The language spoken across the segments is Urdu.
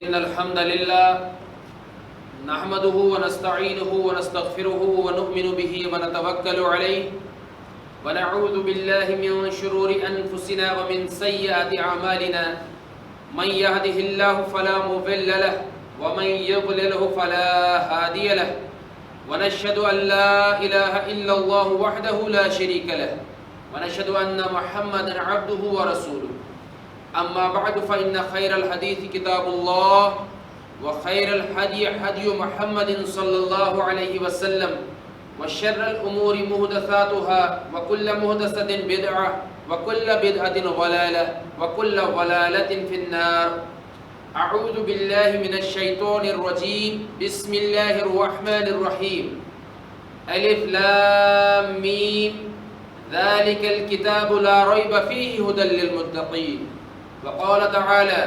إن الحمد لله نحمده ونستعينه ونستغفره ونؤمن به ونتوكل عليه ونعوذ بالله من شرور أنفسنا ومن سيئات أعمالنا من يهده الله فلا مضل له ومن يضلله فلا هادي له ونشهد أن لا إله إلا الله وحده لا شريك له ونشهد أن محمدا عبده ورسوله أما بعد فإن خير الحديث كتاب الله وخير الهدي هدي محمد صلى الله عليه وسلم وشر الأمور محدثاتها وكل محدثة بدعة وكل بدعة ضلالة وكل ضلالة في النار. أعوذ بالله من الشيطان الرجيم. بسم الله الرحمن الرحيم. ألف لام ميم ذلك الكتاب لا ريب فيه هدى للمتقين. وقال تعالى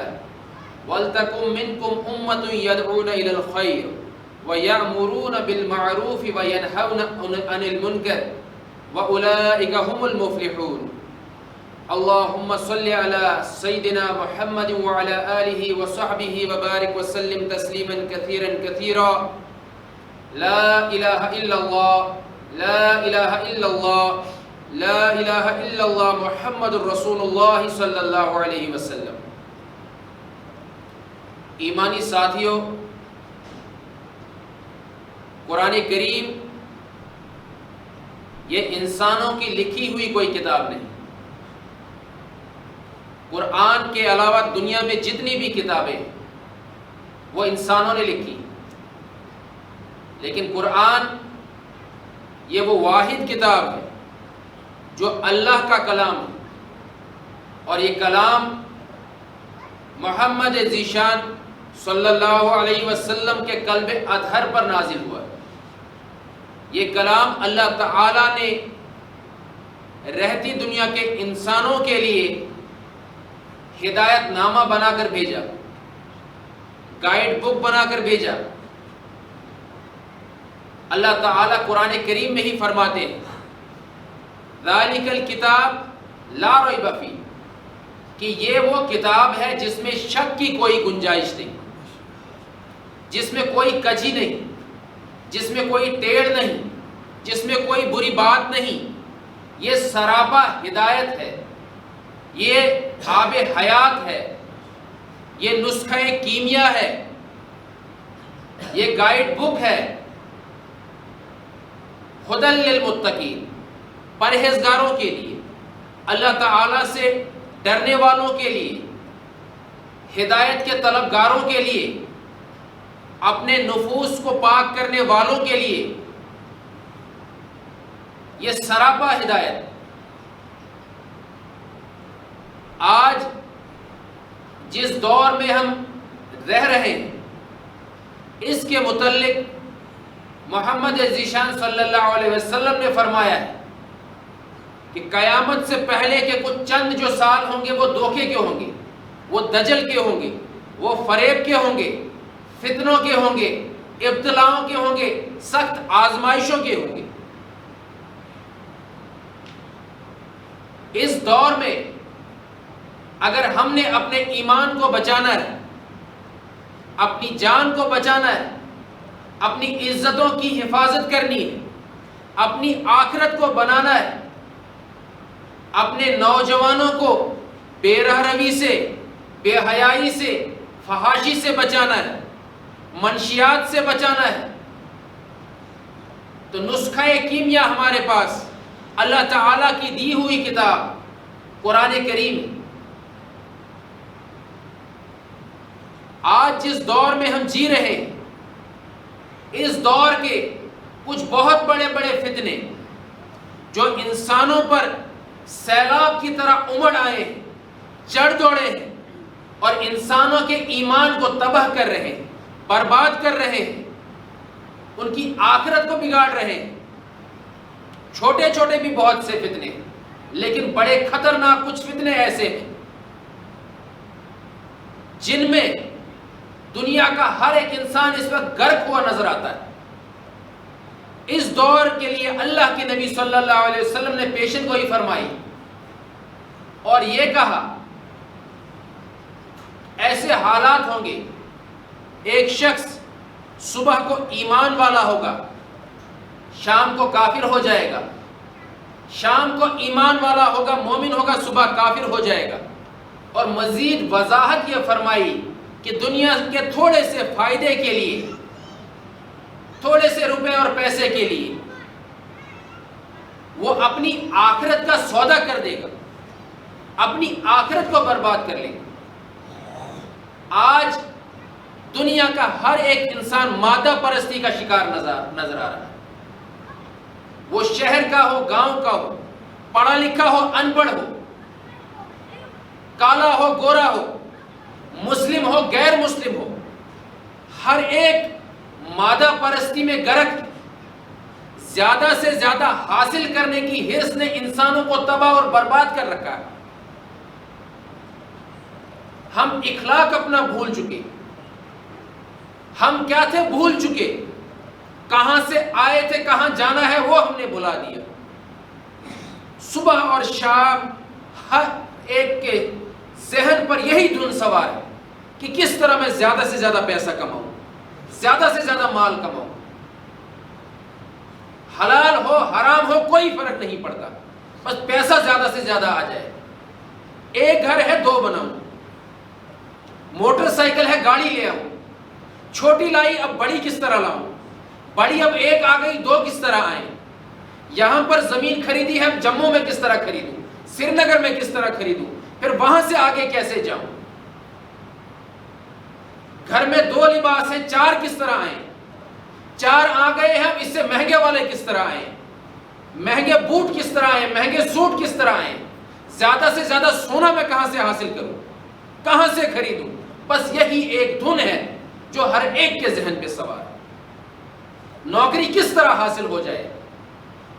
وَلْتَكُنْ مِنْكُمْ أُمَّةٌ يَدْعُونَ إِلَى الْخَيْرِ وَيَأْمُرُونَ بِالْمَعْرُوفِ وَيَنْهَوْنَ عَنِ الْمُنْكَرِ وَأُولَئِكَ هُمُ الْمُفْلِحُونَ. اللهم صل على سيدنا محمد وعلى آله وصحبه وبارك وسلم تسليما كثيرا كثيرا. لا إله إلا الله لا إله إلا الله لا الہ الا اللہ محمد الرسول اللہ صلی اللہ علیہ وسلم. ایمانی ساتھیوں، قرآن کریم یہ انسانوں کی لکھی ہوئی کوئی کتاب نہیں. قرآن کے علاوہ دنیا میں جتنی بھی کتابیں وہ انسانوں نے لکھی، لیکن قرآن یہ وہ واحد کتاب ہے جو اللہ کا کلام ہے، اور یہ کلام محمد ذیشان صلی اللہ علیہ وسلم کے قلب اطہر پر نازل ہوا ہے. یہ کلام اللہ تعالی نے رہتی دنیا کے انسانوں کے لیے ہدایت نامہ بنا کر بھیجا، گائیڈ بک بنا کر بھیجا. اللہ تعالی قرآن کریم میں ہی فرماتے ہیں ذالک الکتاب لا ریب فیہ، کہ یہ وہ کتاب ہے جس میں شک کی کوئی گنجائش نہیں، جس میں کوئی کجی نہیں، جس میں کوئی ٹیڑھ نہیں، جس میں کوئی بری بات نہیں. یہ سراپا ہدایت ہے، یہ آب حیات ہے، یہ نسخہ کیمیا ہے، یہ گائیڈ بک ہے. ہدی للمتقین، پرہیزگاروں کے لیے، اللہ تعالیٰ سے ڈرنے والوں کے لیے، ہدایت کے طلبگاروں کے لیے، اپنے نفوس کو پاک کرنے والوں کے لیے یہ سراپا ہدایت. آج جس دور میں ہم رہ رہے ہیں اس کے متعلق محمد ذیشان صلی اللہ علیہ وسلم نے فرمایا ہے کہ قیامت سے پہلے کے کچھ چند جو سال ہوں گے وہ دھوکے کے ہوں گے، وہ دجل کے ہوں گے، وہ فریب کے ہوں گے، فتنوں کے ہوں گے، ابتلاؤں کے ہوں گے، سخت آزمائشوں کے ہوں گے. اس دور میں اگر ہم نے اپنے ایمان کو بچانا ہے، اپنی جان کو بچانا ہے، اپنی عزتوں کی حفاظت کرنی ہے، اپنی آخرت کو بنانا ہے، اپنے نوجوانوں کو بے رحمی سے، بے حیائی سے، فحاشی سے بچانا ہے، منشیات سے بچانا ہے، تو نسخہ کیمیا ہمارے پاس اللہ تعالیٰ کی دی ہوئی کتاب قرآن کریم. آج جس دور میں ہم جی رہے ہیں اس دور کے کچھ بہت بڑے بڑے فتنے جو انسانوں پر سیلاب کی طرح امڑ آئے ہیں، چڑھ دوڑے ہیں، اور انسانوں کے ایمان کو تباہ کر رہے ہیں، برباد کر رہے ہیں، ان کی آخرت کو بگاڑ رہے ہیں. چھوٹے چھوٹے بھی بہت سے فتنے ہیں، لیکن بڑے خطرناک کچھ فتنے ایسے ہیں جن میں دنیا کا ہر ایک انسان اس وقت غرق ہوا نظر آتا ہے. اس دور کے لیے اللہ کے نبی صلی اللہ علیہ وسلم نے پیشن گوئی فرمائی اور یہ کہا ایسے حالات ہوں گے ایک شخص صبح کو ایمان والا ہوگا، شام کو کافر ہو جائے گا، شام کو ایمان والا ہوگا، مومن ہوگا، صبح کافر ہو جائے گا۔ اور مزید وضاحت یہ فرمائی کہ دنیا کے تھوڑے سے فائدے کے لیے، تھوڑے سے روپے اور پیسے کے لیے وہ اپنی آخرت کا سودا کر دے گا، اپنی آخرت کو برباد کر لے گا۔ آج دنیا کا ہر ایک انسان مادہ پرستی کا شکار نظر آ رہا ہے۔ وہ شہر کا ہو، گاؤں کا ہو، پڑھا لکھا ہو، ان پڑھ ہو، کالا ہو، گورا ہو، مسلم ہو، غیر مسلم ہو، ہر ایک مادہ پرستی میں غرق۔ زیادہ سے زیادہ حاصل کرنے کی حرص نے انسانوں کو تباہ اور برباد کر رکھا ہے۔ ہم اخلاق اپنا بھول چکے، ہم کیا تھے بھول چکے، کہاں سے آئے تھے، کہاں جانا ہے وہ ہم نے بھلا دیا۔ صبح اور شام ہر ایک کے ذہن پر یہی دھن سوار ہے کہ کس طرح میں زیادہ سے زیادہ پیسہ کماؤں، زیادہ سے زیادہ مال کماؤں۔ حلال ہو حرام ہو کوئی فرق نہیں پڑتا، بس پیسہ زیادہ سے زیادہ آ جائے۔ ایک گھر ہے دو بناؤں، موٹر سائیکل ہے گاڑی لے آؤں، چھوٹی لائی اب بڑی کس طرح لاؤں، بڑی اب ایک آ گئی دو کس طرح آئیں، یہاں پر زمین خریدی ہے اب جموں میں کس طرح خریدوں، سری نگر میں کس طرح خریدوں، پھر وہاں سے آگے کیسے جاؤں۔ گھر میں دو لباس ہیں، چار کس طرح آئیں، چار آ گئے ہیں اس سے مہنگے والے کس طرح آئیں، مہنگے بوٹ کس طرح آئیں، مہنگے سوٹ کس طرح آئیں، زیادہ سے زیادہ سونا میں کہاں سے حاصل کروں، کہاں سے خریدوں۔ بس یہی ایک دھن ہے جو ہر ایک کے ذہن پہ سوار ہے۔ نوکری کس طرح حاصل ہو جائے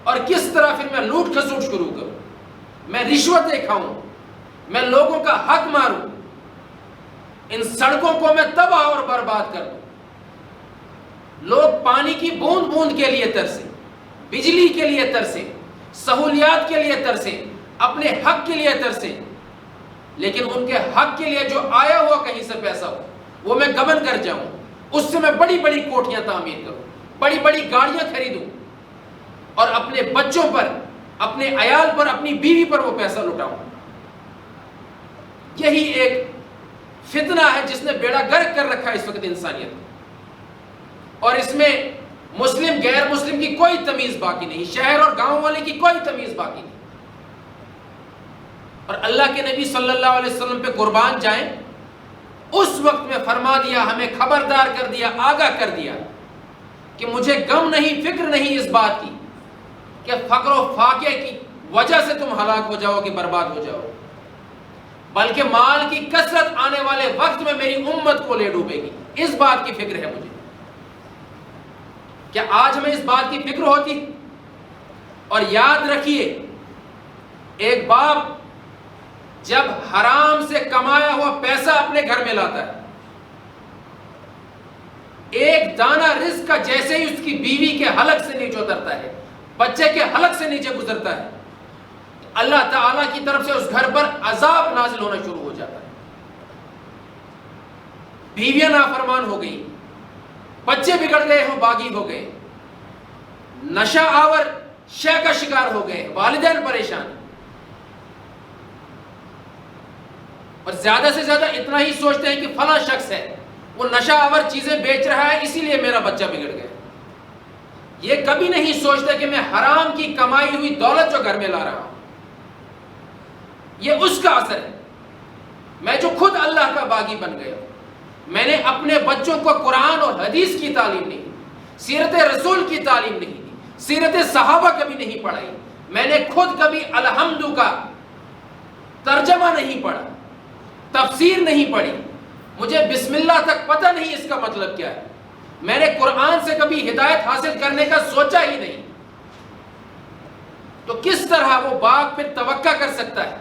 اور کس طرح پھر میں لوٹ کھسوٹ شروع کروں، میں رشوتیں کھاؤں، میں لوگوں کا حق ماروں، ان سڑکوں کو میں تباہ اور برباد کر دوں۔ لوگ پانی کی بوند بوند کے لیے ترسیں، بجلی کے لیے ترسیں، سہولیات کے لیے ترسیں، اپنے حق کے لیے ترسیں، لیکن ان کے حق کے لیے جو آیا ہوا کہیں سے پیسہ ہو وہ میں گبن کر جاؤں، اس سے میں بڑی بڑی کوٹھیاں تعمیر کروں، بڑی بڑی گاڑیاں خریدوں اور اپنے بچوں پر، اپنے عیال پر، اپنی بیوی پر وہ پیسہ لٹاؤں۔ یہی ایک فتنہ ہے جس نے بیڑا غرق کر رکھا ہے اس وقت انسانیت، اور اس میں مسلم غیر مسلم کی کوئی تمیز باقی نہیں، شہر اور گاؤں والے کی کوئی تمیز باقی نہیں۔ اور اللہ کے نبی صلی اللہ علیہ وسلم پہ قربان جائیں، اس وقت میں فرما دیا، ہمیں خبردار کر دیا، آگاہ کر دیا کہ مجھے غم نہیں، فکر نہیں اس بات کی کہ فقر و فاقے کی وجہ سے تم ہلاک ہو جاؤ کہ برباد ہو جاؤ، بلکہ مال کی کثرت آنے والے وقت میں میری امت کو لے ڈوبے گی، اس بات کی فکر ہے مجھے۔ کیا آج ہمیں اس بات کی فکر ہوتی؟ اور یاد رکھیے، ایک باپ جب حرام سے کمایا ہوا پیسہ اپنے گھر میں لاتا ہے، ایک دانہ رزق کا جیسے ہی اس کی بیوی کے حلق سے نیچے اترتا ہے، بچے کے حلق سے نیچے گزرتا ہے، اللہ تعالیٰ کی طرف سے اس گھر پر عذاب نازل ہونا شروع ہو جاتا ہے۔ بیویاں نافرمان ہو گئی، بچے بگڑ گئے ہوں، باغی ہو گئے، نشہ آور شے کا شکار ہو گئے، والدین پریشان، اور زیادہ سے زیادہ اتنا ہی سوچتے ہیں کہ فلاں شخص ہے وہ نشہ آور چیزیں بیچ رہا ہے اسی لیے میرا بچہ بگڑ گیا۔ یہ کبھی نہیں سوچتے کہ میں حرام کی کمائی ہوئی دولت جو گھر میں لا رہا ہوں یہ اس کا اثر ہے، میں جو خود اللہ کا باغی بن گیا، میں نے اپنے بچوں کو قرآن اور حدیث کی تعلیم نہیں دی، سیرت رسول کی تعلیم نہیں دی، سیرت صحابہ کبھی نہیں پڑھائی، میں نے خود کبھی الحمد کا ترجمہ نہیں پڑھا، تفسیر نہیں پڑھی، مجھے بسم اللہ تک پتہ نہیں اس کا مطلب کیا ہے، میں نے قرآن سے کبھی ہدایت حاصل کرنے کا سوچا ہی نہیں، تو کس طرح وہ باپ پھر توقع کر سکتا ہے،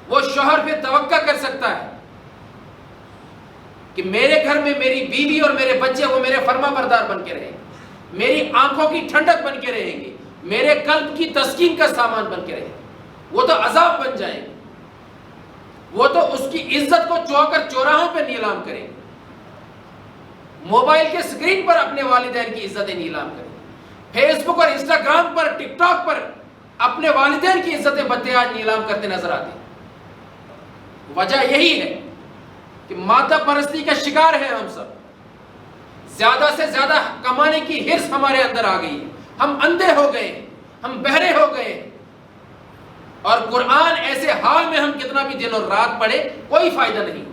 وہ شوہر پھر توقع کر سکتا ہے کہ میرے گھر میں میری بیوی اور میرے بچے وہ میرے فرما بردار بن کے رہیں گے، میری آنکھوں کی ٹھنڈک بن کے رہیں گے، میرے قلب کی تسکین کا سامان بن کے رہیں گے، وہ تو عذاب بن جائیں گے، وہ تو اس کی عزت کو چوکر چوراہوں پہ نیلام کریں گے۔ موبائل کے اسکرین پر اپنے والدین کی عزتیں نیلام کریں، فیس بک اور انسٹاگرام پر، ٹک ٹاک پر اپنے والدین کی عزتیں بندے آج نیلام کرتے نظر آتے ہیں۔ وجہ یہی ہے کہ مادہ پرستی کا شکار ہے ہم سب، زیادہ سے زیادہ کمانے کی ہرس ہمارے اندر آ گئی ہے، ہم اندھے ہو گئے، ہم بہرے ہو گئے، اور قرآن ایسے حال میں ہم کتنا بھی دن اور رات پڑھے کوئی فائدہ نہیں،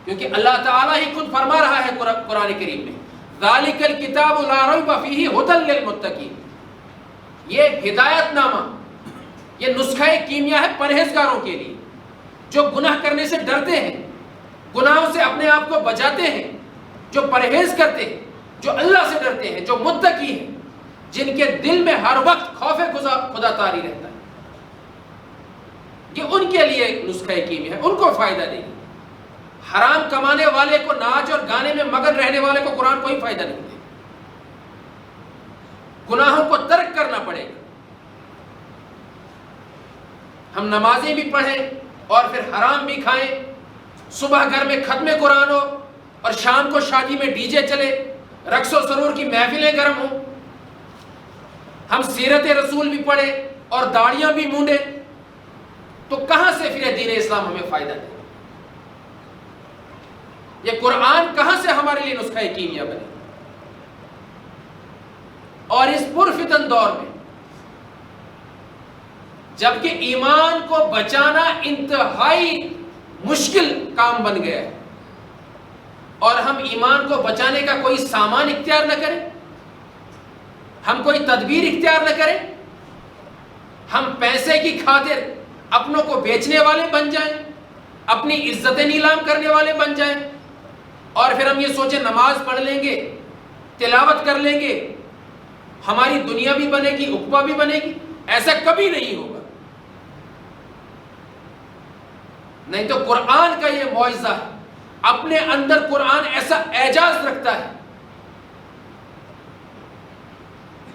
کیونکہ اللہ تعالیٰ ہی خود فرما رہا ہے قرآن کریم میں، ذالک الکتاب لا ریب فیہ ھدی للمتقین، یہ ہدایت نامہ، یہ نسخہ کیمیا ہے پرہیزگاروں کے لیے، جو گناہ کرنے سے ڈرتے ہیں، گناہوں سے اپنے آپ کو بچاتے ہیں، جو پرہیز کرتے ہیں، جو اللہ سے ڈرتے ہیں، جو متقی ہیں، جن کے دل میں ہر وقت خوف خدا تاری رہتا ہے، یہ ان کے لیے نسخہ کیمیا ہے، ان کو فائدہ دے گی۔ حرام کمانے والے کو، ناچ اور گانے میں مگن رہنے والے کو قرآن کوئی فائدہ نہیں دے، گناہوں کو ترک کرنا پڑے گا۔ ہم نمازیں بھی پڑھیں اور پھر حرام بھی کھائیں، صبح گھر میں ختم قرآن ہو اور شام کو شادی میں ڈی جے چلے، رقص و سرور کی محفلیں گرم ہوں، ہم سیرت رسول بھی پڑھیں اور داڑیاں بھی مونڈیں، تو کہاں سے پھر دین اسلام ہمیں فائدہ دے؟ یہ قرآن کہاں سے ہمارے لیے نسخہ کیمیا بنے؟ اور اس پرفتن دور میں جبکہ ایمان کو بچانا انتہائی مشکل کام بن گیا ہے، اور ہم ایمان کو بچانے کا کوئی سامان اختیار نہ کریں، ہم کوئی تدبیر اختیار نہ کریں، ہم پیسے کی خاطر اپنوں کو بیچنے والے بن جائیں، اپنی عزتیں نیلام کرنے والے بن جائیں، اور پھر ہم یہ سوچیں نماز پڑھ لیں گے، تلاوت کر لیں گے، ہماری دنیا بھی بنے گی، عقبہ بھی بنے گی۔ ایسا کبھی نہیں ہوگا، نہیں تو قرآن کا یہ معجزہ ہے، اپنے اندر قرآن ایسا اعجاز رکھتا ہے۔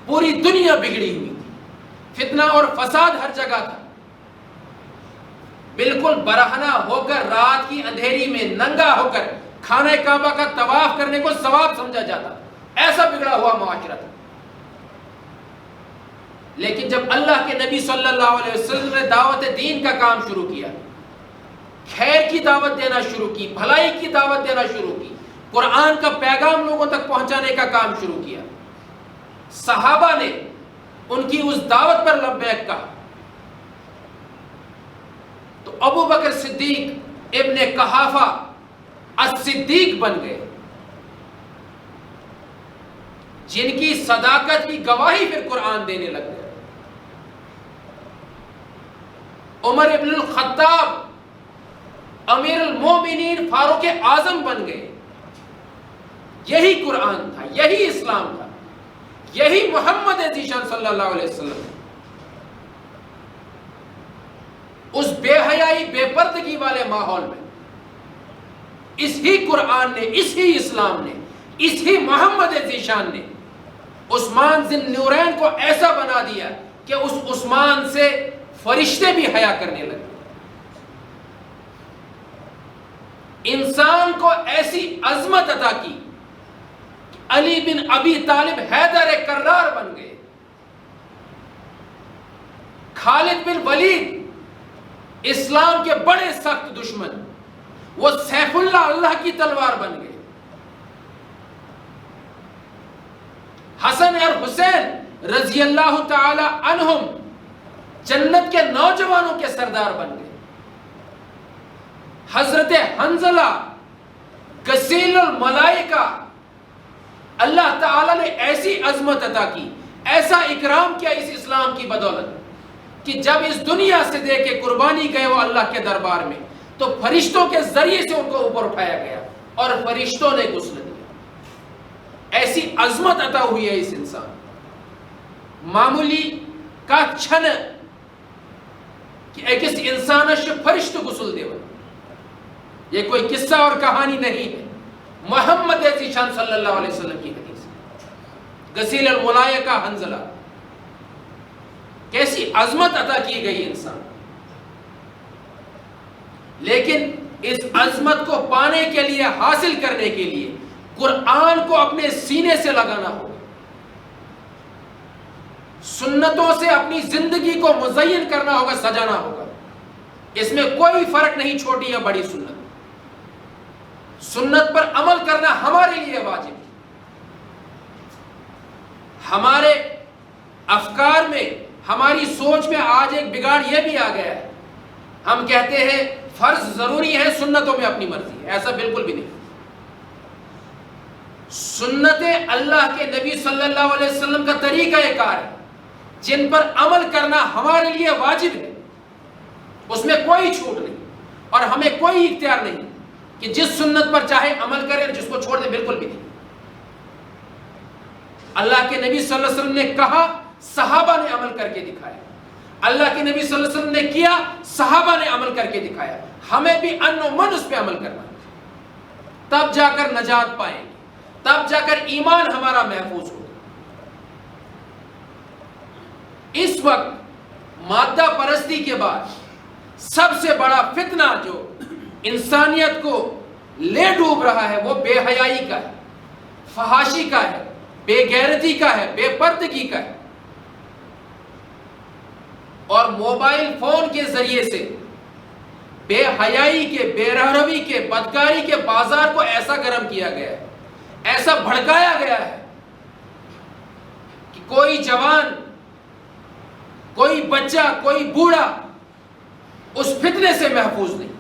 پوری دنیا بگڑی ہوئی تھی، فتنہ اور فساد ہر جگہ تھا، بالکل برہنہ ہو کر رات کی اندھیری میں ننگا ہو کر خانہ کعبہ کا طواف کرنے کو ثواب سمجھا جاتا، ایسا بگڑا ہوا معاشرہ تھا۔ لیکن جب اللہ کے نبی صلی اللہ علیہ وسلم نے دعوت دین کا کام شروع کیا، خیر کی دعوت دینا شروع کی، بھلائی کی دعوت دینا شروع کی، قرآن کا پیغام لوگوں تک پہنچانے کا کام شروع کیا، صحابہ نے ان کی اس دعوت پر لبیک کہا، تو ابو بکر صدیق ابن قحافہ الصدیق بن گئے، جن کی صداقت کی گواہی پھر قرآن دینے لگ گیا۔ عمر ابن الخطاب امیر المومنین فاروق اعظم بن گئے۔ یہی قرآن تھا، یہی اسلام تھا، یہی محمد ذیشان صلی اللہ علیہ وسلم۔ اس بے حیائی بے پردگی والے ماحول میں اس ہی قرآن نے، اس ہی اسلام نے، اس ہی محمد ذیشان نے عثمان ذی نورین کو ایسا بنا دیا کہ اس عثمان سے فرشتے بھی حیا کرنے لگے۔ انسان کو ایسی عظمت عطا کی کہ علی بن ابی طالب حیدر کرار بن گئے، خالد بن ولید اسلام کے بڑے سخت دشمن، وہ سیف اللہ، اللہ کی تلوار بن گئے، حسن اور حسین رضی اللہ تعالی عنہم جنت کے نوجوانوں کے سردار بن گئے، حضرت حنظلہ غسیل الملائکہ، اللہ تعالیٰ نے ایسی عظمت عطا کی، ایسا اکرام کیا اس اسلام کی بدولت کہ جب اس دنیا سے دے کے قربانی گئے وہ اللہ کے دربار میں، تو فرشتوں کے ذریعے سے ان کو اوپر اٹھایا گیا اور فرشتوں نے غسل دیا۔ ایسی عظمت عطا ہوئی ہے اس انسان، معمولی کا چھن کہ ایک اس انسانش فرشت غسل دے، یہ کوئی قصہ اور کہانی نہیں ہے، محمد ذیشان صلی اللہ علیہ وسلم کی حدیث۔ غسیل الملائکہ حنظلہ، کیسی عظمت عطا کی گئی انسان، لیکن اس عظمت کو پانے کے لیے، حاصل کرنے کے لیے قرآن کو اپنے سینے سے لگانا ہوگا، سنتوں سے اپنی زندگی کو مزین کرنا ہوگا، سجانا ہوگا۔ اس میں کوئی فرق نہیں چھوٹی یا بڑی سنت، سنت پر عمل کرنا ہمارے لیے واجب ہے۔ ہمارے افکار میں، ہماری سوچ میں آج ایک بگاڑ یہ بھی آ گیا ہے، ہم کہتے ہیں فرض ضروری ہے، سنتوں میں اپنی مرضی ہے۔ ایسا بالکل بھی نہیں۔ سنتیں اللہ کے نبی صلی اللہ علیہ وسلم کا طریقہ کار ہے، جن پر عمل کرنا ہمارے لیے واجب ہے، اس میں کوئی چھوٹ نہیں، اور ہمیں کوئی اختیار نہیں کہ جس سنت پر چاہے عمل کرے اور جس کو چھوڑ دے، بالکل بھی نہیں۔ اللہ کے نبی صلی اللہ علیہ وسلم نے کہا، صحابہ نے عمل کر کے دکھایا۔ اللہ کے نبی صلی اللہ علیہ وسلم نے کیا، صحابہ نے عمل کر کے دکھایا۔ ہمیں بھی ان و من اس پہ عمل کرنا، تب جا کر نجات پائیں گے، تب جا کر ایمان ہمارا محفوظ ہوگا۔ اس وقت مادہ پرستی کے بعد سب سے بڑا فتنہ جو انسانیت کو لے ڈوب رہا ہے وہ بے حیائی کا ہے، فحاشی کا ہے، بے غیرتی کا ہے، بے پردگی کا ہے۔ اور موبائل فون کے ذریعے سے بے حیائی کے، بے رہروی کے، بدکاری کے بازار کو ایسا گرم کیا گیا ہے، ایسا بھڑکایا گیا ہے کہ کوئی جوان، کوئی بچہ، کوئی بوڑھا اس فتنے سے محفوظ نہیں۔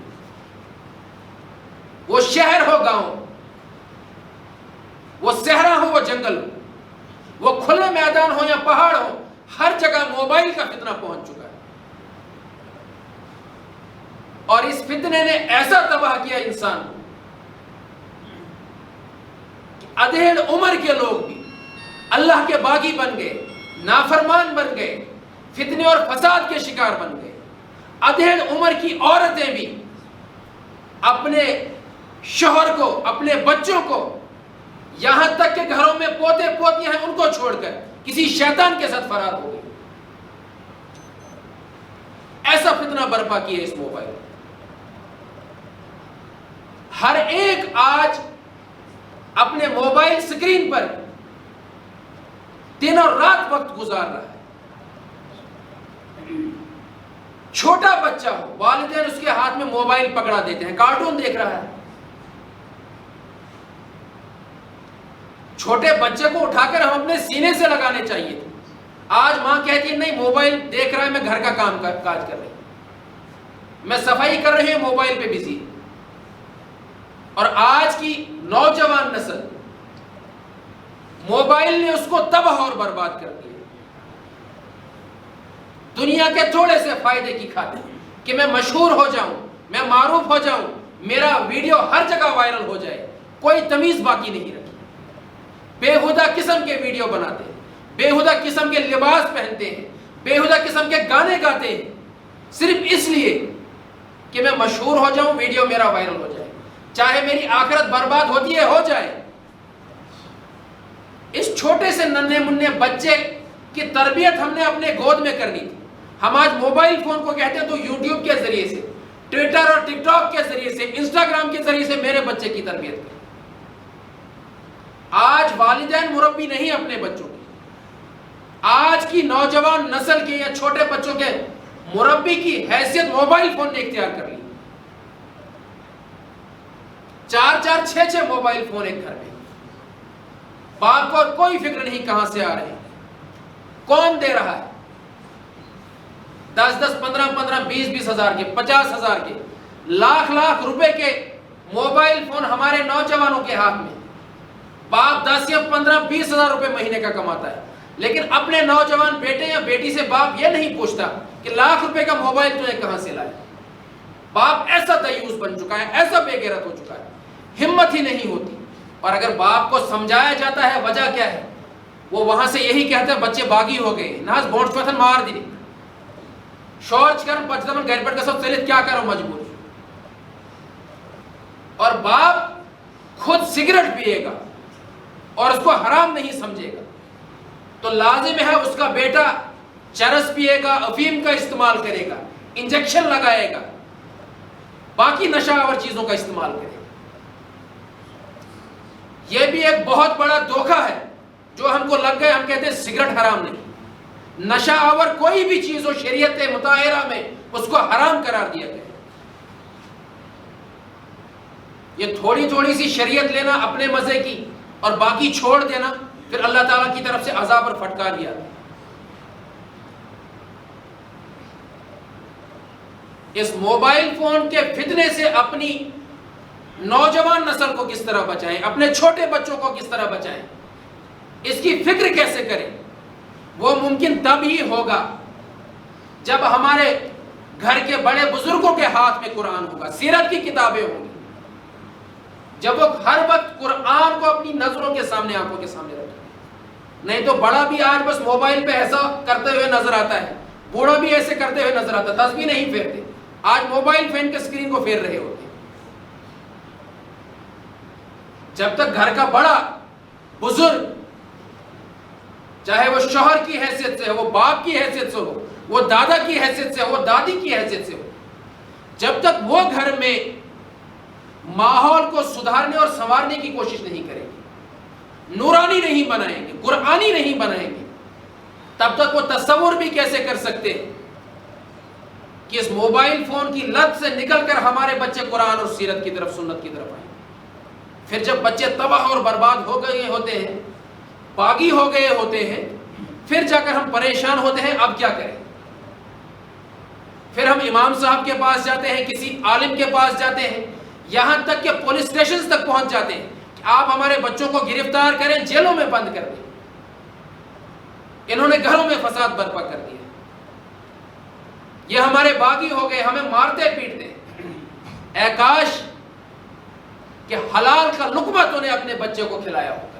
وہ شہر ہو، گاؤں، وہ صحرا ہو، وہ جنگل ہو، وہ کھلے میدان ہو یا پہاڑ ہو، ہر جگہ موبائل کا فتنہ پہنچ چکا ہے۔ اور اس فتنے نے ایسا تباہ کیا انسان کو کہ ادھیڑ عمر کے لوگ بھی اللہ کے باغی بن گئے، نافرمان بن گئے، فتنے اور فساد کے شکار بن گئے۔ ادھیڑ عمر کی عورتیں بھی اپنے شوہر کو، اپنے بچوں کو، یہاں تک کہ گھروں میں پوتے پوتیاں ہیں ان کو چھوڑ کر کسی شیطان کے ساتھ فرار ہو گئی۔ ایسا فتنہ برپا کیا اس موبائل۔ ہر ایک آج اپنے موبائل سکرین پر دن اور رات وقت گزار رہا ہے۔ چھوٹا بچہ ہو، والدین اس کے ہاتھ میں موبائل پکڑا دیتے ہیں، کارٹون دیکھ رہا ہے۔ چھوٹے بچے کو اٹھا کر ہم اپنے سینے سے لگانے چاہیے تھے، آج ماں کہتی ہے نہیں موبائل دیکھ رہا ہے، میں گھر کا کام کاج کر رہی ہوں، میں صفائی کر رہی ہوں، موبائل پہ بزی۔ اور آج کی نوجوان نسل، موبائل نے اس کو تباہ اور برباد کر دیا۔ دنیا کے تھوڑے سے فائدے کی خاطر کہ میں مشہور ہو جاؤں، میں معروف ہو جاؤں، میرا ویڈیو ہر جگہ وائرل ہو جائے، کوئی تمیز باقی نہیں رکھی۔ بےہودہ قسم کے ویڈیو بناتے ہیں، بےہودہ قسم کے لباس پہنتے ہیں، بےہودہ قسم کے گانے گاتے ہیں، صرف اس لیے کہ میں مشہور ہو جاؤں، ویڈیو میرا وائرل ہو جائے، چاہے میری آخرت برباد ہوتی ہے ہو جائے۔ اس چھوٹے سے ننھے منھے بچے کی تربیت ہم نے اپنے گود میں کرنی تھی۔ ہم آج موبائل فون کو کہتے ہیں تو یوٹیوب کے ذریعے سے، ٹویٹر اور ٹک ٹاک کے ذریعے سے، انسٹاگرام کے ذریعے سے میرے بچے کی تربیت کریں۔ آج والدین مربی نہیں اپنے بچوں کی، آج کی نوجوان نسل کے یا چھوٹے بچوں کے مربی کی حیثیت موبائل فون نے اختیار کر لی۔ 4 6 موبائل فون ایک گھر میں، باپ کو کوئی فکر نہیں کہاں سے آ رہے ہیں، کون دے رہا ہے۔ 10 15 20 ہزار کے، 50 ہزار کے، لاکھ روپے کے موبائل فون ہمارے نوجوانوں کے ہاتھ میں۔ باپ 10 یا 15 20 ہزار روپے مہینے کا کماتا ہے، لیکن اپنے نوجوان بیٹے یا بیٹی سے باپ یہ نہیں پوچھتا کہ لاکھ روپے کا موبائل تو کہاں سے لائے۔ باپ ایسا دیوس بن چکا ہے، ایسا بے غیرت ہو چکا ہے، ہمت ہی نہیں ہوتی۔ اور اگر باپ کو سمجھایا جاتا ہے وجہ کیا ہے، وہ وہاں سے یہی کہتا ہے بچے باغی ہو گئے، ناز بونٹ چوتھن مار دی شورچ کر پچھتمن گھر پر کا سب چلت کیا کرو مجبور۔ اور باپ خود سگریٹ پیے گا اور اس کو حرام نہیں سمجھے گا تو لازم ہے اس کا بیٹا چرس پیے گا، افیم کا استعمال کرے گا، انجیکشن لگائے گا، باقی نشہ اور چیزوں کا استعمال کرے گا۔ یہ بھی ایک بہت بڑا دھوکہ ہے جو ہم کو لگ گئے. ہم کہتے ہیں سگریٹ حرام نہیں. نشہ آور کوئی بھی چیز ہو شریعت مطہرہ میں اس کو حرام قرار دیا گیا. یہ تھوڑی تھوڑی سی شریعت لینا اپنے مزے کی اور باقی چھوڑ دینا پھر اللہ تعالیٰ کی طرف سے عذاب اور پھٹکار دیا. اس موبائل فون کے فتنے سے اپنی نوجوان نسل کو کس طرح بچائیں, اپنے چھوٹے بچوں کو کس طرح بچائیں, اس کی فکر کیسے کریں. وہ ممکن تب ہی ہوگا جب ہمارے گھر کے بڑے بزرگوں کے ہاتھ میں قرآن ہوگا, سیرت کی کتابیں ہوں گی, جب وہ ہر وقت قرآن کو اپنی نظروں کے سامنے, آنکھوں کے سامنے رکھیں. نہیں تو بڑا بھی آج بس موبائل پہ ایسا کرتے ہوئے نظر آتا ہے, بوڑھا بھی ایسے کرتے ہوئے نظر آتا ہے, تسبیح نہیں پھیرتے, آج موبائل فین کے سکرین کو پھیر رہے ہوتے ہیں. جب تک گھر کا بڑا بزرگ, چاہے وہ شوہر کی حیثیت سے ہو, وہ باپ کی حیثیت سے ہو, وہ دادا کی حیثیت سے ہو, وہ دادی کی حیثیت سے ہو, جب تک وہ گھر میں ماحول کو سدھارنے اور سنوارنے کی کوشش نہیں کریں گے, نورانی نہیں بنائیں گے, قرآنی نہیں بنائیں گے, تب تک وہ تصور بھی کیسے کر سکتے ہیں کہ اس موبائل فون کی لت سے نکل کر ہمارے بچے قرآن اور سیرت کی طرف, سنت کی طرف آئیں. پھر جب بچے تباہ اور برباد ہو گئے ہوتے ہیں, باغی ہو گئے ہوتے ہیں, پھر جا کر ہم پریشان ہوتے ہیں اب کیا کریں. پھر ہم امام صاحب کے پاس جاتے ہیں, کسی عالم کے پاس جاتے ہیں, یہاں تک کہ پولیس اسٹیشن تک پہنچ جاتے ہیں کہ آپ ہمارے بچوں کو گرفتار کریں, جیلوں میں بند کر دیں, انہوں نے گھروں میں فساد برپا کر دیا, یہ ہمارے باغی ہو گئے, ہمیں مارتے پیٹتے. اے کاش کہ حلال کا لقمہ تو نے اپنے بچے کو کھلایا ہوتا,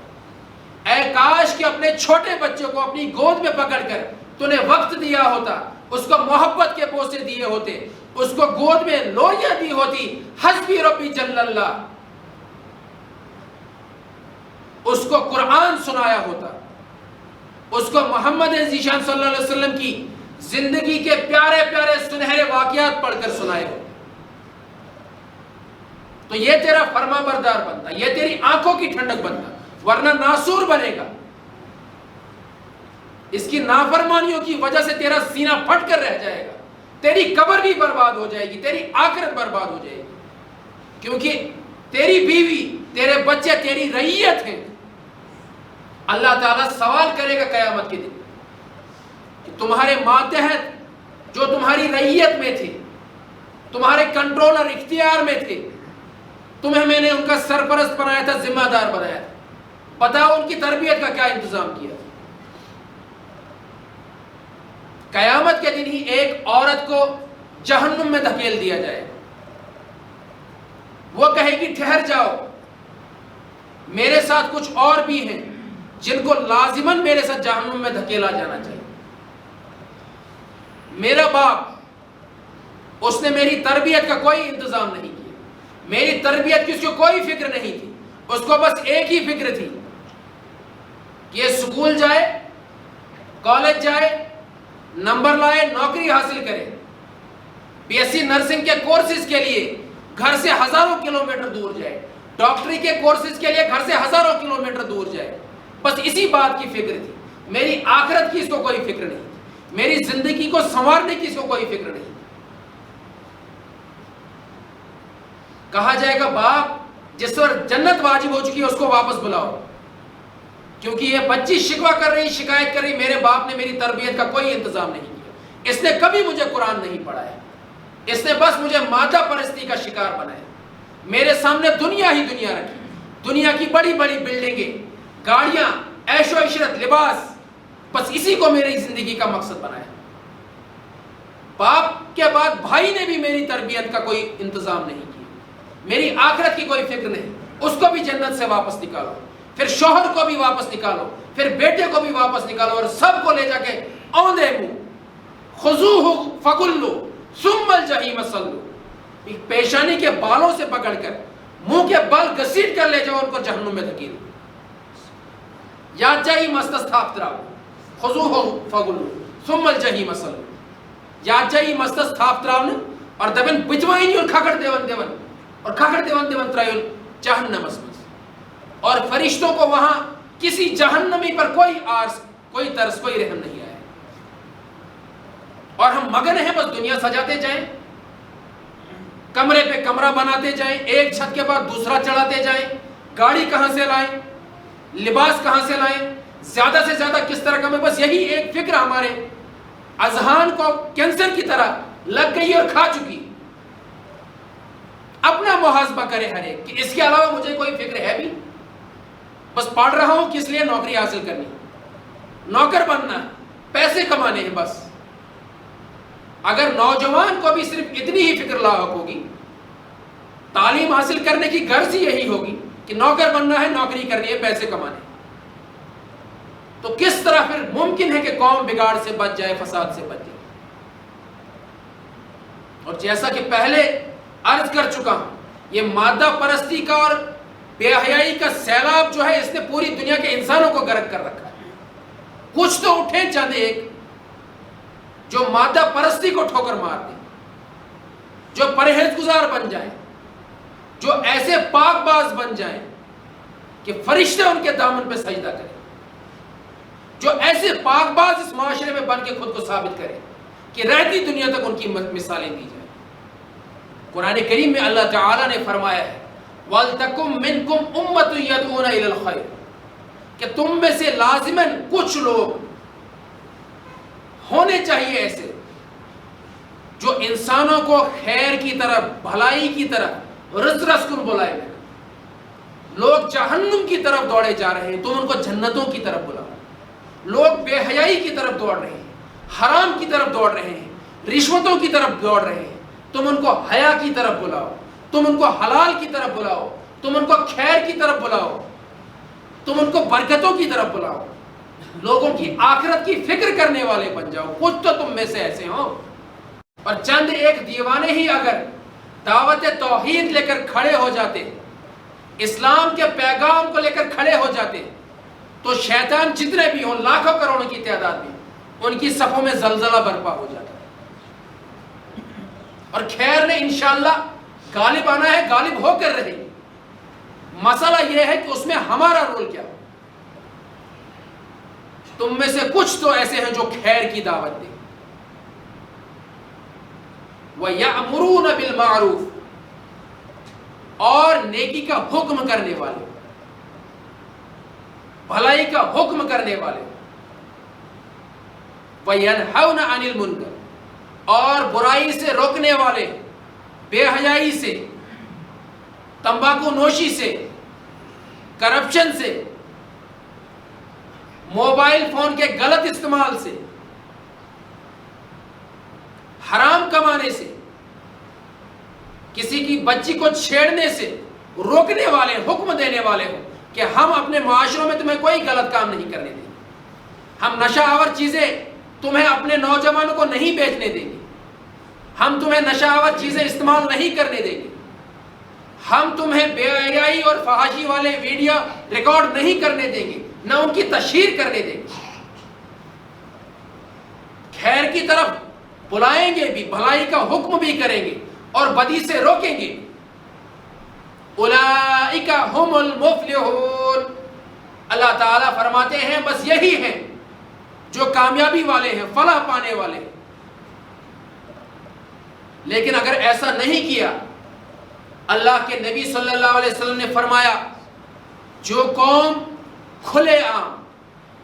اے کاش کہ اپنے چھوٹے بچے کو اپنی گود میں پکڑ کر تو نے وقت دیا ہوتا, اس کو محبت کے بوسے دیے ہوتے, اس کو گود میں لوریاں دی ہوتی, حسبی ربی جل اللہ, اس کو قرآن سنایا ہوتا, اس کو محمد ذیشان صلی اللہ علیہ وسلم کی زندگی کے پیارے پیارے سنہرے واقعات پڑھ کر سنائے ہوتے, تو یہ تیرا فرما بردار بنتا, یہ تیری آنکھوں کی ٹھنڈک بنتا, ورنہ ناسور بنے گا. اس کی نافرمانیوں کی وجہ سے تیرا سینہ پھٹ کر رہ جائے گا, تیری قبر بھی برباد ہو جائے گی, تیری آخرت برباد ہو جائے گی, کیونکہ تیری بیوی, تیرے بچے تیری رعیت ہیں. اللہ تعالیٰ سوال کرے گا قیامت کے دن کہ تمہارے ماتحت جو تمہاری رعیت میں تھے, تمہارے کنٹرولر اختیار میں تھے, تمہیں میں نے ان کا سرپرست بنایا تھا, ذمہ دار بنایا تھا, بتاؤ ان کی تربیت کا کیا انتظام کیا. قیامت کے دن ہی ایک عورت کو جہنم میں دھکیل دیا جائے, وہ کہے گی ٹھہر جاؤ, میرے ساتھ کچھ اور بھی ہیں جن کو لازماً میرے ساتھ جہنم میں دھکیلا جانا چاہیے. میرا باپ, اس نے میری تربیت کا کوئی انتظام نہیں کیا, میری تربیت کی اس کو کوئی فکر نہیں تھی, اس کو بس ایک ہی فکر تھی کہ یہ سکول جائے, کالج جائے, نمبر لائے, نوکری حاصل کرے, بی ایس سی نرسنگ کے کورسز کے لیے گھر سے ہزاروں کلومیٹر دور جائے, ڈاکٹری کے کورسز کے لیے گھر سے ہزاروں کلومیٹر دور جائے, بس اسی بات کی فکر تھی. میری آخرت کی اس کو کوئی فکر نہیں, میری زندگی کو سنوارنے کی اس کو کوئی فکر نہیں. کہا جائے گا باپ جس پر جنت واجب ہو چکی ہے اس کو واپس بلاؤ, کیونکہ یہ بچی شکوہ کر رہی, شکایت کر رہی, میرے باپ نے میری تربیت کا کوئی انتظام نہیں کیا, اس نے کبھی مجھے قرآن نہیں پڑھایا, اس نے بس مجھے مادہ پرستی کا شکار بنایا, میرے سامنے دنیا ہی دنیا رکھی, دنیا کی بڑی بڑی بلڈنگیں, گاڑیاں, عیش و عشرت, لباس, بس اسی کو میری زندگی کا مقصد بنایا. باپ کے بعد بھائی نے بھی میری تربیت کا کوئی انتظام نہیں کیا, میری آخرت کی کوئی فکر نہیں, اس کو بھی جنت سے واپس نکالو, پھر شوہر کو بھی واپس نکالو, پھر بیٹے کو بھی واپس نکالو, اور سب کو لے جا کے اوندے منہ خذوہ فغلوا ثم الجحیم صلوا, پیشانی کے بالوں سے پکڑ کر منہ کے بال گھسیٹ کر لے جاؤ, ان کو جہنم میں دھکیلو. یاجائی مستستھاپترا خذوہ فغلوا ثم الجحیم صلوا, یاجائی مستستھاپتراون اور دبن بچوائنی اور کھکڑ دیون دیون اور کھکڑ دیون دیون ترایون جہنم اسمس. اور فرشتوں کو وہاں کسی جہنمی پر کوئی آرز، کوئی ترس، کوئی رحم نہیں آیا، اور ہم مگن ہیں بس دنیا سجاتے جائیں، کمرے پہ کمرہ بناتے جائیں، ایک چھت کے بعد دوسرا چڑھاتے جائیں، گاڑی کہاں سے لائیں، لباس کہاں سے لائیں، زیادہ سے زیادہ کس طرح کمائیں، بس یہی ایک فکر ہمارے اذہان کو کینسر کی طرح لگ گئی اور کھا چکی۔ اپنا محاسبہ کرے ہر ایک کہ اس کے علاوہ مجھے کوئی فکر ہے بھی؟ بس پڑھ رہا ہوں کس لیے؟ نوکری حاصل کرنی، نوکر بننا، پیسے کمانے ہیں بس۔ اگر نوجوان کو بھی صرف اتنی ہی فکر لاحق ہوگی، تعلیم حاصل کرنے کی غرض ہی یہی ہوگی کہ نوکر بننا ہے، نوکری کرنی ہے، پیسے کمانے، تو کس طرح پھر ممکن ہے کہ قوم بگاڑ سے بچ جائے، فساد سے بچ جائے؟ اور جیسا کہ پہلے عرض کر چکا ہوں، یہ مادہ پرستی کا اور بے حیائی کا سیلاب جو ہے اس نے پوری دنیا کے انسانوں کو غرق کر رکھا ہے۔ کچھ تو اٹھیں چند ایک جو مادہ پرستی کو ٹھوکر مار دیں، جو پرہیزگزار بن جائیں، جو ایسے پاک باز بن جائیں کہ فرشتے ان کے دامن پہ سجدہ کریں، جو ایسے پاک باز اس معاشرے میں بن کے خود کو ثابت کریں کہ رہتی دنیا تک ان کی مثالیں دی جائیں۔ قرآن کریم میں اللہ تعالیٰ نے فرمایا ہے وَلْتَكُمْ مِنْكُمْ أُمَّةٌ يَدْعُونَ إِلَى الْخَيْرِ، کہ تم میں سے لازماً کچھ لوگ ہونے چاہیے ایسے جو انسانوں کو خیر کی طرف، بھلائی کی طرف رس رس کن بلائے گا۔ لوگ جہنم کی طرف دوڑے جا رہے ہیں، تم ان کو جنتوں کی طرف بلاؤ۔ لوگ بے حیائی کی طرف دوڑ رہے ہیں، حرام کی طرف دوڑ رہے ہیں، رشوتوں کی طرف دوڑ رہے ہیں، تم ان کو حیا کی طرف بلاؤ، تم ان کو حلال کی طرف بلاؤ، تم ان کو خیر کی طرف بلاؤ، تم ان کو برکتوں کی طرف بلاؤ، لوگوں کی آخرت کی فکر کرنے والے بن جاؤ۔ کچھ تو تم میں سے ایسے ہو، اور چند ایک دیوانے ہی اگر دعوت توحید لے کر کھڑے ہو جاتے، اسلام کے پیغام کو لے کر کھڑے ہو جاتے، تو شیطان جتنے بھی ہوں، لاکھوں کروڑوں کی تعداد میں، ان کی صفوں میں زلزلہ برپا ہو جاتا ہے۔ اور خیر نے انشاءاللہ غالب آنا ہے، غالب ہو کر رہے۔ مسئلہ یہ ہے کہ اس میں ہمارا رول کیا ہو۔ تم میں سے کچھ تو ایسے ہیں جو خیر کی دعوت دیں، وَيَأْمُرُونَ بِالْمَعْرُوفِ، اور نیکی کا حکم کرنے والے، بھلائی کا حکم کرنے والے، وَيَنْهَوْنَ عَنِ الْمُنْكَرِ، اور برائی سے روکنے والے، بے حیائی سے، تمباکو نوشی سے، کرپشن سے، موبائل فون کے غلط استعمال سے، حرام کمانے سے، کسی کی بچی کو چھیڑنے سے روکنے والے، حکم دینے والے ہوں کہ ہم اپنے معاشروں میں تمہیں کوئی غلط کام نہیں کرنے دیں گے، ہم نشہ آور چیزیں تمہیں اپنے نوجوانوں کو نہیں بیچنے دیں گے، ہم تمہیں نشہ آور چیزیں استعمال نہیں کرنے دیں گے، ہم تمہیں بے حیائی اور فحاشی والے ویڈیو ریکارڈ نہیں کرنے دیں گے، نہ ان کی تشہیر کرنے دیں گے، خیر کی طرف بلائیں گے بھی، بھلائی کا حکم بھی کریں گے اور بدی سے روکیں گے۔ اولئک ھم المفلحون، اللہ تعالیٰ فرماتے ہیں بس یہی ہیں جو کامیابی والے ہیں، فلاح پانے والے ہیں۔ لیکن اگر ایسا نہیں کیا، اللہ کے نبی صلی اللہ علیہ وسلم نے فرمایا جو قوم کھلے عام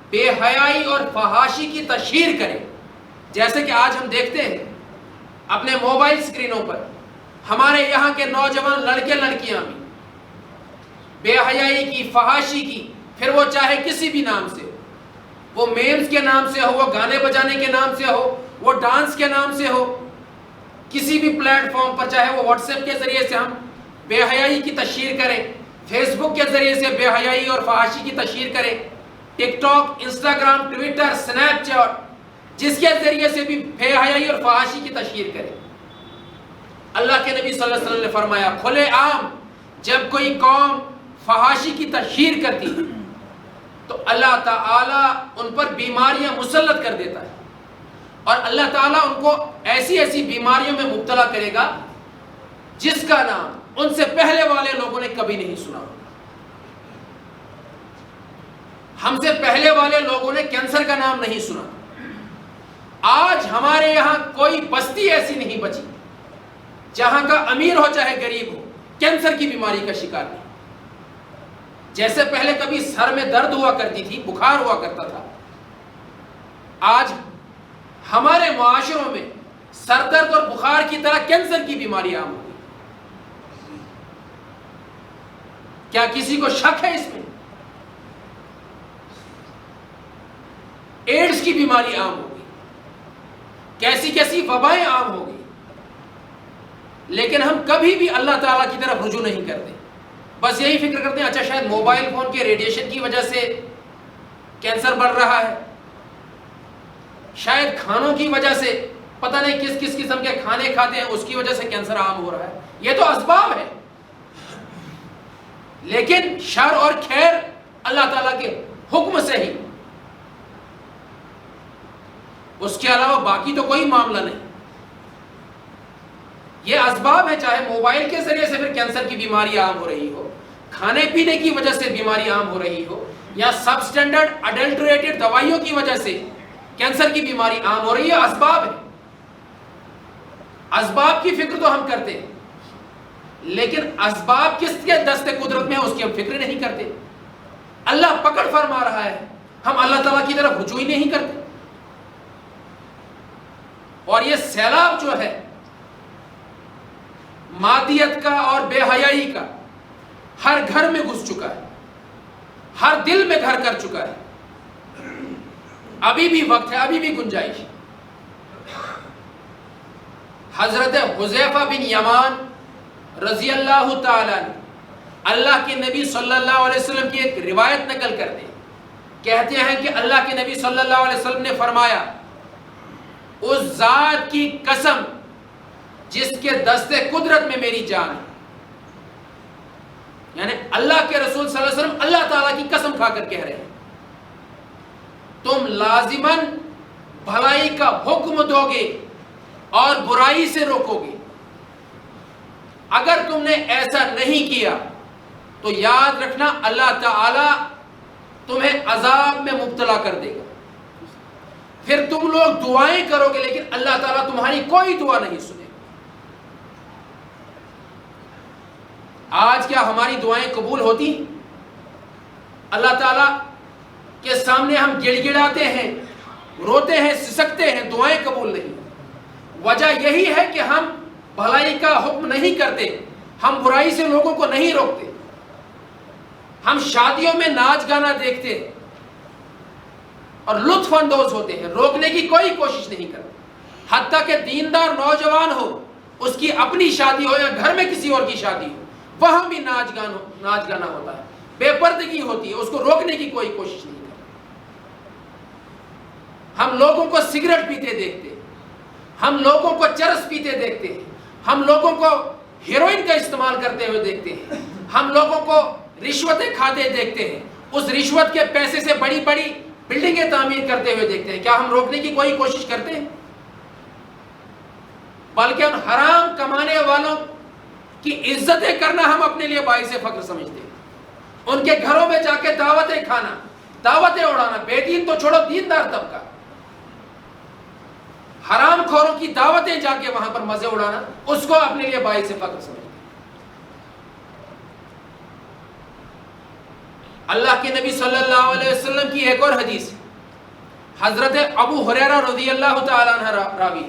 بے حیائی اور فحاشی کی تشہیر کرے، جیسے کہ آج ہم دیکھتے ہیں اپنے موبائل سکرینوں پر ہمارے یہاں کے نوجوان لڑکے لڑکیاں بھی بے حیائی کی، فحاشی کی، پھر وہ چاہے کسی بھی نام سے، وہ میمز کے نام سے ہو، وہ گانے بجانے کے نام سے ہو، وہ ڈانس کے نام سے ہو، کسی بھی پلیٹ فارم پر، چاہے وہ واٹس ایپ کے ذریعے سے ہم بے حیائی کی تشہیر کریں، فیس بک کے ذریعے سے بے حیائی اور فحاشی کی تشہیر کریں، TikTok, Instagram, Twitter, Snapchat, جس کے ذریعے سے بھی بے حیائی اور فحاشی کی تشہیر کریں۔ اللہ کے نبی صلی اللہ علیہ وسلم نے فرمایا کھلے عام جب کوئی قوم فحاشی کی تشہیر کرتی تو اللہ تعالیٰ ان پر بیماریاں مسلط کر دیتا ہے، اور اللہ تعالیٰ ان کو ایسی ایسی بیماریوں میں مبتلا کرے گا جس کا نام ان سے پہلے والے لوگوں نے کبھی نہیں سنا۔ ہم سے پہلے والے لوگوں نے کینسر کا نام نہیں سنا. آج ہمارے یہاں کوئی بستی ایسی نہیں بچی جہاں کا امیر ہو چاہے غریب ہو کینسر کی بیماری کا شکار نہیں. جیسے پہلے کبھی سر میں درد ہوا کرتی تھی، بخار ہوا کرتا تھا، آج ہمارے معاشروں میں سر درد اور بخار کی طرح کینسر کی بیماری عام ہو گئی. کیا کسی کو شک ہے اس میں؟ ایڈز کی بیماری عام ہو گئی، کیسی کیسی وبائیں عام ہو گئی. لیکن ہم کبھی بھی اللہ تعالیٰ کی طرف رجوع نہیں کرتے. بس یہی فکر کرتے ہیں اچھا شاید موبائل فون کے ریڈیشن کی وجہ سے کینسر بڑھ رہا ہے، شاید کھانوں کی وجہ سے، پتہ نہیں کس کس قسم کے کھانے کھاتے ہیں اس کی وجہ سے کینسر عام ہو رہا ہے. یہ تو اسباب ہے، لیکن شر اور خیر اللہ تعالیٰ کے حکم سے ہی، اس کے علاوہ باقی تو کوئی معاملہ نہیں. یہ اسباب ہے، چاہے موبائل کے ذریعے سے پھر کینسر کی بیماری عام ہو رہی ہو، کھانے پینے کی وجہ سے بیماری عام ہو رہی ہو، یا سب سٹینڈرڈ اڈلٹریٹڈ دوائیوں کی وجہ سے کینسر کی بیماری عام ہو رہی ہے. اسباب ہے، اسباب کی فکر تو ہم کرتے ہیں، لیکن اسباب کس کے دست قدرت میں ہے اس کی ہم فکر نہیں کرتے. اللہ پکڑ فرما رہا ہے، ہم اللہ تعالیٰ کی طرف رجوع ہی نہیں کرتے. اور یہ سیلاب جو ہے مادیت کا اور بے حیائی کا ہر گھر میں گھس چکا ہے، ہر دل میں گھر کر چکا ہے. ابھی بھی وقت ہے، ابھی بھی گنجائش. حضرت حذیفہ بن یمان رضی اللہ تعالیٰ عنہ اللہ کے نبی صلی اللہ علیہ وسلم کی ایک روایت نقل کرتے ہیں. کہتے ہیں کہ اللہ کے نبی صلی اللہ علیہ وسلم نے فرمایا، اس ذات کی قسم جس کے دست قدرت میں میری جان ہے. یعنی اللہ کے رسول صلی اللہ علیہ وسلم اللہ تعالیٰ کی قسم کھا کر کہہ رہے ہیں، تم لازماً بھلائی کا حکم دو گے اور برائی سے روکو گے. اگر تم نے ایسا نہیں کیا تو یاد رکھنا اللہ تعالیٰ تمہیں عذاب میں مبتلا کر دے گا. پھر تم لوگ دعائیں کرو گے لیکن اللہ تعالیٰ تمہاری کوئی دعا نہیں سنے. آج کیا ہماری دعائیں قبول ہوتی؟ اللہ تعالیٰ کے سامنے ہم گڑ گڑاتے ہیں، روتے ہیں، سسکتے ہیں، دعائیں قبول نہیں. وجہ یہی ہے کہ ہم بھلائی کا حکم نہیں کرتے، ہم برائی سے لوگوں کو نہیں روکتے. ہم شادیوں میں ناچ گانا دیکھتے ہیں اور لطف اندوز ہوتے ہیں، روکنے کی کوئی کوشش نہیں کرتے. حتیٰ کہ دیندار نوجوان ہو، اس کی اپنی شادی ہو یا گھر میں کسی اور کی شادی ہو، وہاں بھی ناچ گانا ہوتا ہے، بے پردگی ہوتی ہے، اس کو روکنے کی کوئی کوشش نہیں کرتے. ہم لوگوں کو سگریٹ پیتے دیکھتے ہیں، ہم لوگوں کو چرس پیتے دیکھتے ہیں، ہم لوگوں کو ہیروئن کا استعمال کرتے ہوئے دیکھتے ہیں، ہم لوگوں کو رشوتیں کھاتے دیکھتے ہیں، اس رشوت کے پیسے سے بڑی بڑی بلڈنگیں تعمیر کرتے ہوئے دیکھتے ہیں. کیا ہم روکنے کی کوئی کوشش کرتے ہیں؟ بلکہ ان حرام کمانے والوں کی عزتیں کرنا ہم اپنے لیے باعث فخر سمجھتے ہیں. ان کے گھروں میں جا کے دعوتیں کھانا، دعوتیں اڑانا، بے دین تو چھوڑو، دیندار طبقہ، حرام خوروں کی دعوتیں جا کے وہاں پر مزے اڑانا، اس کو اپنے لیے باعث فخر سمجھتے ہیں. اللہ کے نبی صلی اللہ علیہ وسلم کی ایک اور حدیث، حضرت ابو ہریرہ رضی اللہ تعالیٰ عنہ راوی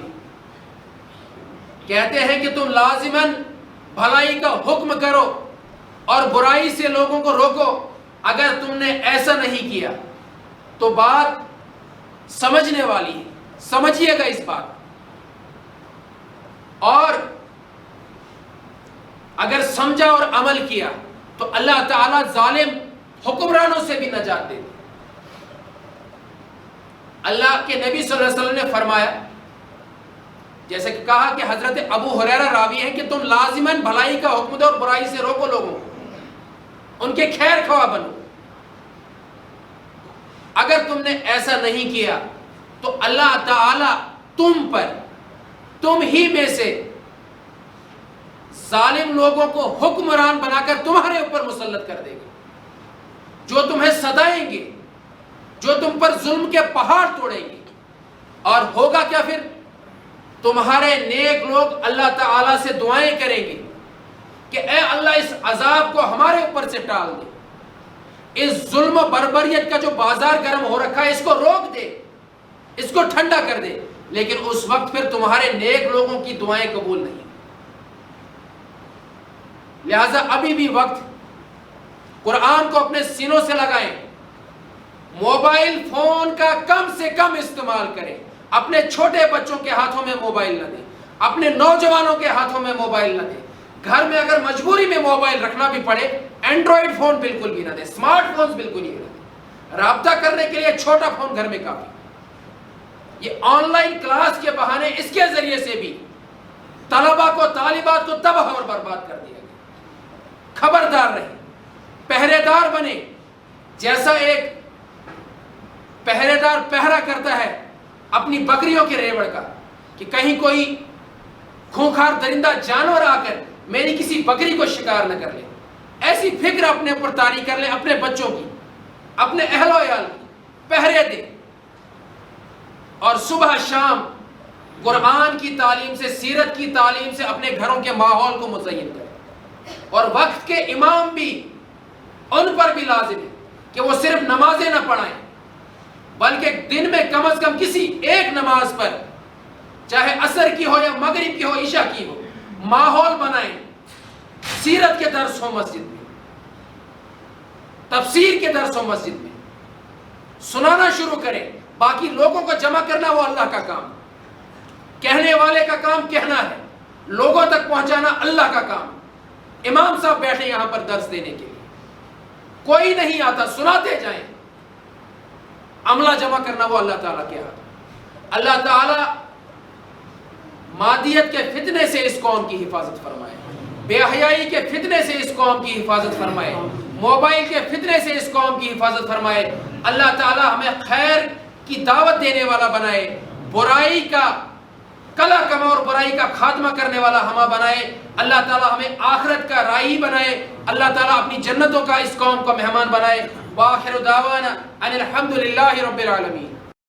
کہتے ہیں کہ تم لازماً بھلائی کا حکم کرو اور برائی سے لوگوں کو روکو. اگر تم نے ایسا نہیں کیا تو بات سمجھنے والی ہے، سمجھیے گا اس بات. اور اگر سمجھا اور عمل کیا تو اللہ تعالیٰ ظالم حکمرانوں سے بھی نجات دے. اللہ کے نبی صلی اللہ علیہ وسلم نے فرمایا، جیسے کہ کہا کہ حضرت ابو ہریرہ راوی ہیں کہ تم لازماً بھلائی کا حکم دو اور برائی سے روکو لوگوں کو، ان کے خیر خواہ بنو. اگر تم نے ایسا نہیں کیا تو اللہ تعالی تم پر، تم ہی میں سے ظالم لوگوں کو حکمران بنا کر تمہارے اوپر مسلط کر دے گا، جو تمہیں ستائیں گے، جو تم پر ظلم کے پہاڑ توڑیں گے. اور ہوگا کیا پھر؟ تمہارے نیک لوگ اللہ تعالیٰ سے دعائیں کریں گے کہ اے اللہ اس عذاب کو ہمارے اوپر سے ٹال دے، اس ظلم و بربریت کا جو بازار گرم ہو رکھا ہے اس کو روک دے، اس کو ٹھنڈا کر دے. لیکن اس وقت پھر تمہارے نیک لوگوں کی دعائیں قبول نہیں. لہذا ابھی بھی وقت، قرآن کو اپنے سینوں سے لگائیں، موبائل فون کا کم سے کم استعمال کریں. اپنے چھوٹے بچوں کے ہاتھوں میں موبائل نہ دیں، اپنے نوجوانوں کے ہاتھوں میں موبائل نہ دیں. گھر میں اگر مجبوری میں موبائل رکھنا بھی پڑے، اینڈرائڈ فون بالکل بھی نہ دیں، اسمارٹ فونز بالکل ہی نہ دیں. رابطہ کرنے کے لیے چھوٹا فون گھر میں کافی. یہ آن لائن کلاس کے بہانے اس کے ذریعے سے بھی طلبہ کو، طالبات کو تباہ اور برباد کر دیا گیا. خبردار رہیں، پہرے دار بنے. جیسا ایک پہرے دار پہرا کرتا ہے اپنی بکریوں کے ریوڑ کا کہ کہیں کوئی خونخوار درندہ جانور آ کر میری کسی بکری کو شکار نہ کر لے. ایسی فکر اپنے اوپر طاری کر لیں، اپنے بچوں کی، اپنے اہل و عیال کی. پہرے دیں اور صبح شام قرآن کی تعلیم سے، سیرت کی تعلیم سے اپنے گھروں کے ماحول کو مزین کریں. اور وقت کے امام بھی، ان پر بھی لازم ہے کہ وہ صرف نمازیں نہ پڑھائیں بلکہ دن میں کم از کم کسی ایک نماز پر، چاہے عصر کی ہو یا مغرب کی ہو، عشاء کی ہو، ماحول بنائیں. سیرت کے درس ہو مسجد میں، تفسیر کے درس ہو مسجد میں، سنانا شروع کریں. باقی لوگوں کو جمع کرنا وہ اللہ کا کام، کہنے والے کا کام کہنا ہے، لوگوں تک پہنچانا اللہ کا کام. امام صاحب بیٹھے یہاں پر درس دینے کے لیے، کوئی نہیں آتا، سناتے جائیں. عملہ جمع کرنا وہ اللہ تعالیٰ کے ہاتھ. اللہ تعالیٰ مادیت کے فتنے سے اس قوم کی حفاظت فرمائے، بے حیائی کے فتنے سے اس قوم کی حفاظت فرمائے، موبائل کے فتنے سے اس قوم کی حفاظت فرمائے. اللہ تعالیٰ ہمیں خیر کی دعوت دینے والا بنائے، برائی کا کلا کما اور برائی کا خاتمہ کرنے والا ہمہ بنائے. اللہ تعالیٰ ہمیں آخرت کا رائی بنائے. اللہ تعالیٰ اپنی جنتوں کا اس قوم کو مہمان بنائے. وآخر دعوانا ان الحمد للہ رب العالمین.